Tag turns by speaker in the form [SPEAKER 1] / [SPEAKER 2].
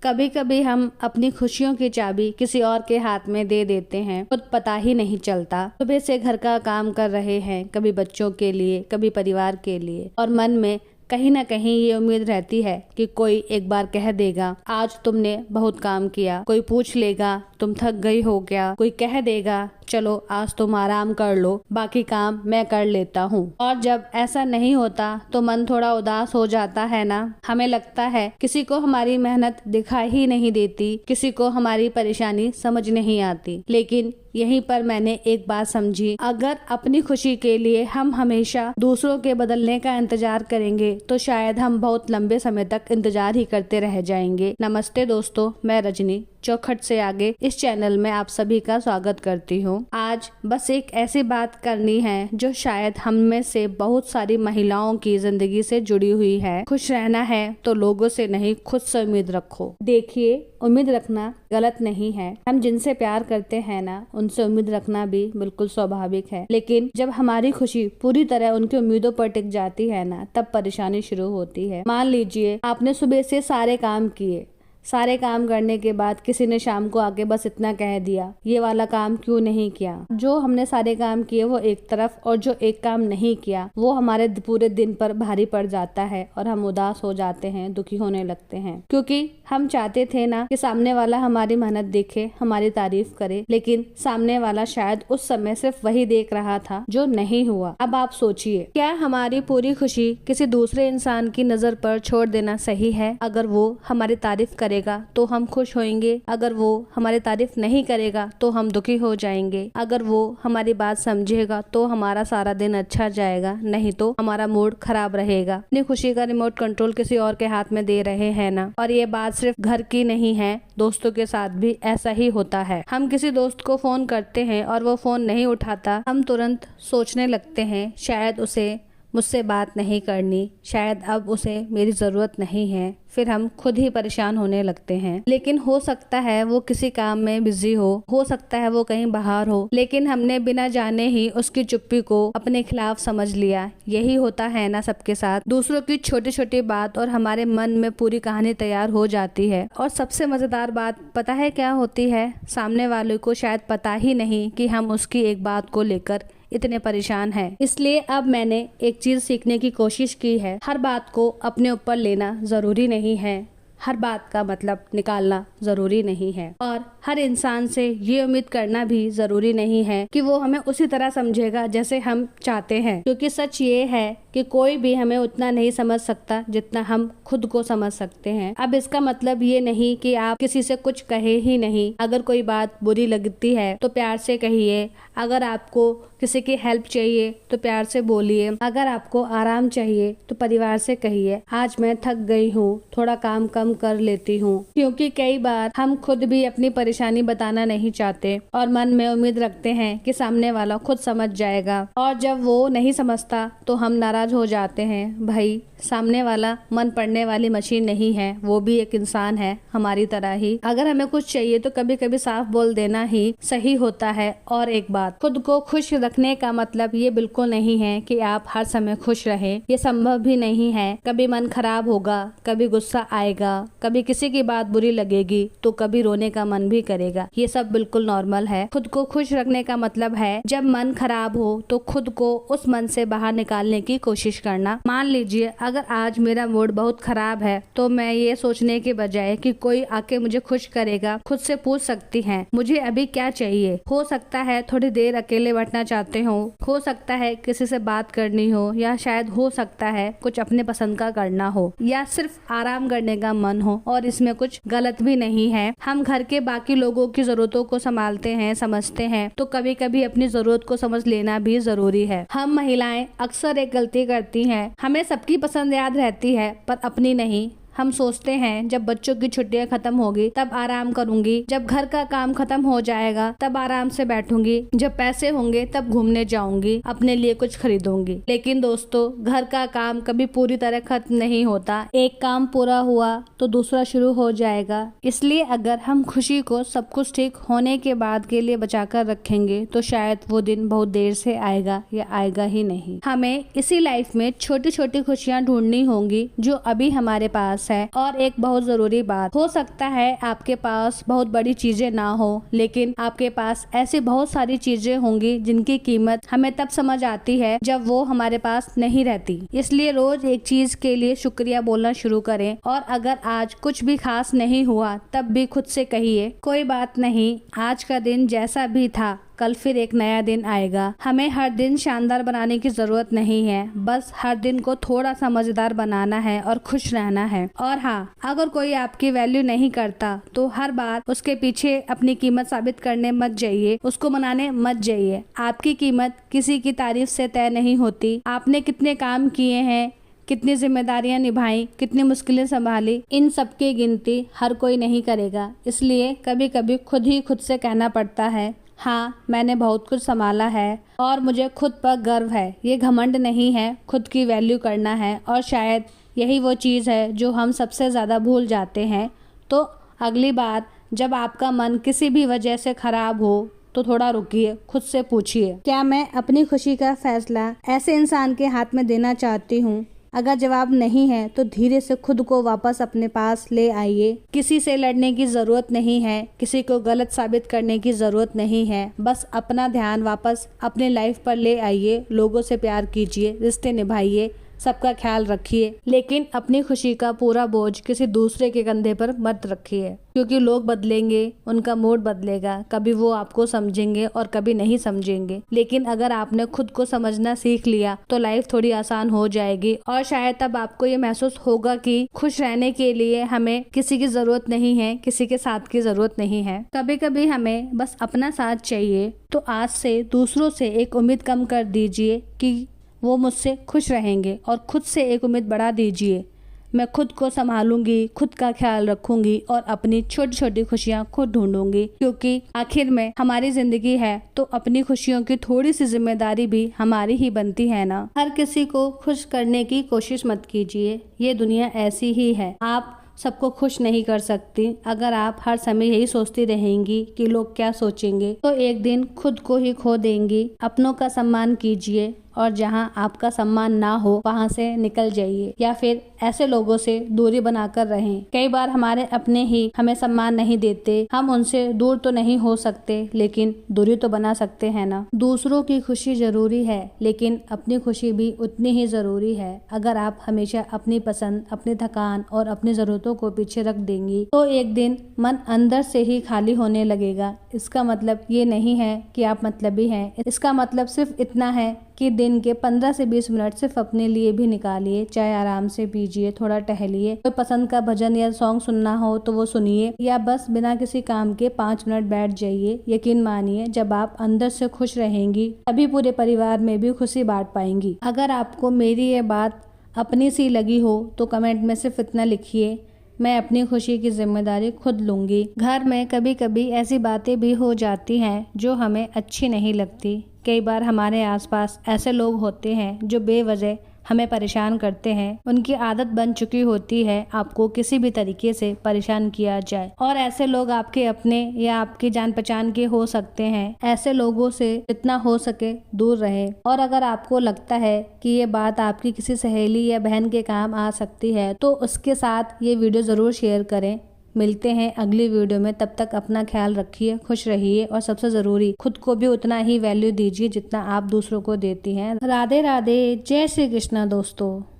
[SPEAKER 1] कभी कभी हम अपनी खुशियों की चाबी किसी और के हाथ में दे देते हैं, खुद पता ही नहीं चलता। सुबह से घर का काम कर रहे हैं, कभी बच्चों के लिए, कभी परिवार के लिए, और मन में कहीं ना कहीं ये उम्मीद रहती है कि कोई एक बार कह देगा आज तुमने बहुत काम किया, कोई पूछ लेगा तुम थक गई हो क्या, कोई कह देगा चलो आज तुम आराम कर लो, बाकी काम मैं कर लेता हूँ। और जब ऐसा नहीं होता तो मन थोड़ा उदास हो जाता है ना। हमें लगता है किसी को हमारी मेहनत दिखाई ही नहीं देती, किसी को हमारी परेशानी समझ नहीं आती। लेकिन यहीं पर मैंने एक बात समझी, अगर अपनी खुशी के लिए हम हमेशा दूसरों के बदलने का इंतजार करेंगे तो शायद हम बहुत लंबे समय तक इंतजार ही करते रह जाएंगे। नमस्ते दोस्तों, मैं रजनी चौखट से आगे इस चैनल में आप सभी का स्वागत करती हूँ। आज बस एक ऐसी बात करनी है जो शायद हम में से बहुत सारी महिलाओं की जिंदगी से जुड़ी हुई है। खुश रहना है तो लोगों से नहीं, खुद से उम्मीद रखो। देखिए, उम्मीद रखना गलत नहीं है, हम जिनसे प्यार करते हैं ना, उनसे उम्मीद रखना भी बिल्कुल स्वाभाविक है। लेकिन जब हमारी खुशी पूरी तरह उनकी उम्मीदों पर टिक जाती है ना, तब परेशानी शुरू होती है। मान लीजिए आपने सुबह से सारे काम किए, सारे काम करने के बाद किसी ने शाम को आके बस इतना कह दिया, ये वाला काम क्यों नहीं किया। जो हमने सारे काम किए वो एक तरफ, और जो एक काम नहीं किया वो हमारे पूरे दिन पर भारी पड़ जाता है और हम उदास हो जाते हैं, दुखी होने लगते हैं। क्योंकि हम चाहते थे ना कि सामने वाला हमारी मेहनत देखे, हमारी तारीफ करे, लेकिन सामने वाला शायद उस समय सिर्फ वही देख रहा था जो नहीं हुआ। अब आप सोचिए, क्या हमारी पूरी खुशी किसी दूसरे इंसान की नजर पर छोड़ देना सही है? अगर वो हमारी तारीफ करे तो हम खुश होंगे, अगर वो हमारी तारीफ नहीं करेगा तो हम दुखी हो जाएंगे, अगर वो हमारी बात समझेगा तो हमारा सारा दिन अच्छा जाएगा, नहीं तो हमारा मूड खराब रहेगा। अपनी खुशी का रिमोट कंट्रोल किसी और के हाथ में दे रहे हैं ना। और ये बात सिर्फ घर की नहीं है, दोस्तों के साथ भी ऐसा ही होता है। हम किसी दोस्त को फोन करते हैं और वो फोन नहीं उठाता, हम तुरंत सोचने लगते हैं शायद उसे मुझसे बात नहीं करनी, शायद अब उसे मेरी जरूरत नहीं है। फिर हम खुद ही परेशान होने लगते हैं। लेकिन हो सकता है वो किसी काम में बिजी हो सकता है वो कहीं बाहर हो, लेकिन हमने बिना जाने ही उसकी चुप्पी को अपने खिलाफ समझ लिया। यही होता है ना सबके साथ। दूसरों की छोटी छोटी बात और हमारे मन में पूरी कहानी तैयार हो जाती है। और सबसे मजेदार बात पता है क्या होती है? सामने वाले को शायद पता ही नहीं कि हम उसकी एक बात को लेकर इतने परेशान हैं। इसलिए अब मैंने एक चीज सीखने की कोशिश की है, हर बात को अपने ऊपर लेना जरूरी नहीं है, हर बात का मतलब निकालना जरूरी नहीं है, और हर इंसान से ये उम्मीद करना भी जरूरी नहीं है कि वो हमें उसी तरह समझेगा जैसे हम चाहते हैं। क्योंकि सच ये है कि कोई भी हमें उतना नहीं समझ सकता जितना हम खुद को समझ सकते हैं। अब इसका मतलब ये नहीं कि आप किसी से कुछ कहे ही नहीं। अगर कोई बात बुरी लगती है तो प्यार से कहिए, अगर आपको किसी की हेल्प चाहिए तो प्यार से बोलिए, अगर आपको आराम चाहिए तो परिवार से कहिए आज मैं थक गई हूँ, थोड़ा काम कम कर लेती हूँ। क्योंकि कई बार हम खुद भी अपनी परेशानी बताना नहीं चाहते और मन में उम्मीद रखते हैं कि सामने वाला खुद समझ जाएगा, और जब वो नहीं समझता तो हम नाराज हो जाते हैं। भाई, सामने वाला मन पड़ने वाली मशीन नहीं है, वो भी एक इंसान है हमारी तरह ही। अगर हमें कुछ चाहिए तो कभी कभी साफ बोल देना ही सही होता है। और एक बात, खुद को खुश रखने का मतलब ये बिल्कुल नहीं है कि आप हर समय खुश रहें, ये संभव भी नहीं है। कभी मन खराब होगा, कभी गुस्सा आएगा, कभी किसी की बात बुरी लगेगी तो कभी रोने का मन भी करेगा। ये सब बिल्कुल नॉर्मल है। खुद को खुश रखने का मतलब है जब मन खराब हो तो खुद को उस मन से बाहर निकालने की कोशिश करना। मान लीजिए अगर आज मेरा मूड बहुत खराब है तो मैं ये सोचने के बजाय कि कोई आके मुझे खुश करेगा, खुद से पूछ सकती हैं मुझे अभी क्या चाहिए। हो सकता है थोड़ी देर अकेले बैठना चाहते हो सकता है किसी से बात करनी हो, या शायद हो सकता है कुछ अपने पसंद का करना हो, या सिर्फ आराम करने का मन हो। और इसमें कुछ गलत भी नहीं है। हम घर के बाकी लोगों की जरूरतों को संभालते हैं, समझते हैं, तो कभी कभी अपनी जरूरत को समझ लेना भी जरूरी है। हम महिलाएं अक्सर एक गलती करती हैं, हमें सबकी पसंद याद रहती है पर अपनी नहीं। हम सोचते हैं जब बच्चों की छुट्टियां खत्म होगी तब आराम करूंगी, जब घर का काम खत्म हो जाएगा तब आराम से बैठूंगी, जब पैसे होंगे तब घूमने जाऊंगी, अपने लिए कुछ खरीदूंगी। लेकिन दोस्तों, घर का काम कभी पूरी तरह खत्म नहीं होता। एक काम पूरा हुआ तो दूसरा शुरू हो जाएगा। इसलिए अगर हम खुशी को सब कुछ ठीक होने के बाद के लिए बचाकर रखेंगे तो शायद वो दिन बहुत देर से आएगा या आएगा ही नहीं। हमें इसी लाइफ में छोटी छोटी खुशियां ढूंढनी होंगी जो अभी हमारे पास पास है। और एक बहुत जरूरी बात, हो सकता है आपके पास बहुत बड़ी चीजें ना हो, लेकिन आपके पास ऐसी बहुत सारी चीजें होंगी जिनकी कीमत हमें तब समझ आती है जब वो हमारे पास नहीं रहती। इसलिए रोज एक चीज के लिए शुक्रिया बोलना शुरू करें, और अगर आज कुछ भी खास नहीं हुआ तब भी खुद से कहिए कोई बात नहीं, आज का दिन जैसा भी था कल फिर एक नया दिन आएगा। हमें हर दिन शानदार बनाने की जरूरत नहीं है, बस हर दिन को थोड़ा सा मजेदार बनाना है और खुश रहना है। और हाँ, अगर कोई आपकी वैल्यू नहीं करता तो हर बार उसके पीछे अपनी कीमत साबित करने मत जाइए, उसको मनाने मत जाइए। आपकी कीमत किसी की तारीफ से तय नहीं होती। आपने कितने काम किए हैं, कितनी जिम्मेदारियां निभाई, कितनी मुश्किलें संभाली, इन सब की गिनती हर कोई नहीं करेगा। इसलिए कभी कभी खुद ही खुद से कहना पड़ता है, हाँ मैंने बहुत कुछ संभाला है और मुझे खुद पर गर्व है। ये घमंड नहीं है, खुद की वैल्यू करना है। और शायद यही वो चीज़ है जो हम सबसे ज़्यादा भूल जाते हैं। तो अगली बार जब आपका मन किसी भी वजह से खराब हो तो थोड़ा रुकिए, खुद से पूछिए, क्या मैं अपनी खुशी का फैसला ऐसे इंसान के हाथ में देना चाहती हूँ? अगर जवाब नहीं है तो धीरे से खुद को वापस अपने पास ले आइए। किसी से लड़ने की जरूरत नहीं है, किसी को गलत साबित करने की जरूरत नहीं है। बस अपना ध्यान वापस अपने लाइफ पर ले आइए। लोगों से प्यार कीजिए, रिश्ते निभाइए, सबका ख्याल रखिए, लेकिन अपनी खुशी का पूरा बोझ किसी दूसरे के कंधे पर मत रखिए, क्योंकि लोग बदलेंगे, उनका मूड बदलेगा। कभी वो आपको समझेंगे और कभी नहीं समझेंगे। लेकिन अगर आपने खुद को समझना सीख लिया तो लाइफ थोड़ी आसान हो जाएगी। और शायद तब आपको ये महसूस होगा कि खुश रहने के लिए हमें किसी की जरूरत नहीं है, किसी के साथ की जरूरत नहीं है। कभी कभी हमें बस अपना साथ चाहिए। तो आज से दूसरों से एक उम्मीद कम कर दीजिए कि वो मुझसे खुश रहेंगे, और खुद से एक उम्मीद बढ़ा दीजिए, मैं खुद को संभालूंगी, खुद का ख्याल रखूंगी और अपनी छोटी छोटी खुशियां खुद ढूंढूंगी। क्योंकि आखिर में हमारी जिंदगी है तो अपनी खुशियों की थोड़ी सी जिम्मेदारी भी हमारी ही बनती है ना। हर किसी को खुश करने की कोशिश मत कीजिए, ये दुनिया ऐसी ही है। आप सबको खुश नहीं कर सकती। अगर आप हर समय यही सोचती रहेंगी कि लोग क्या सोचेंगे तो एक दिन खुद को ही खो देंगी। अपनों का सम्मान कीजिए, और जहां आपका सम्मान ना हो वहां से निकल जाइए, या फिर ऐसे लोगों से दूरी बनाकर रहें। कई बार हमारे अपने ही हमें सम्मान नहीं देते। हम उनसे दूर तो नहीं हो सकते, लेकिन दूरी तो बना सकते हैं ना। दूसरों की खुशी जरूरी है, लेकिन अपनी खुशी भी उतनी ही जरूरी है। अगर आप हमेशा अपनी पसंद, अपनी थकान और अपनी जरूरतों को पीछे रख देंगी तो एक दिन मन अंदर से ही खाली होने लगेगा। इसका मतलब ये नहीं है कि आप मतलबी हैं। इसका मतलब सिर्फ इतना है कि दिन के 15 से 20 मिनट सिर्फ अपने लिए भी निकालिए। चाय आराम से पीजिए, थोड़ा टहलिए, कोई पसंद का भजन या सॉन्ग सुनना हो तो वो सुनिए, या बस बिना किसी काम के 5 मिनट बैठ जाइए। यकीन मानिए, जब आप अंदर से खुश रहेंगी तभी पूरे परिवार में भी खुशी बांट पाएंगी। अगर आपको मेरी ये बात अपनी सी लगी हो तो कमेंट में सिर्फ इतना लिखिए, मैं अपनी खुशी की जिम्मेदारी खुद लूंगी। घर में कभी कभी ऐसी बातें भी हो जाती हैं जो हमें अच्छी नहीं लगती। कई बार हमारे आसपास ऐसे लोग होते हैं जो बेवजह हमें परेशान करते हैं। उनकी आदत बन चुकी होती है आपको किसी भी तरीके से परेशान किया जाए, और ऐसे लोग आपके अपने या आपकी जान पहचान के हो सकते हैं। ऐसे लोगों से जितना हो सके दूर रहे। और अगर आपको लगता है कि ये बात आपकी किसी सहेली या बहन के काम आ सकती है तो उसके साथ ये वीडियो जरूर शेयर करें। मिलते हैं अगली वीडियो में, तब तक अपना ख्याल रखिए, खुश रहिए, और सबसे जरूरी खुद को भी उतना ही वैल्यू दीजिए जितना आप दूसरों को देती हैं। राधे राधे, जय श्री कृष्णा दोस्तों।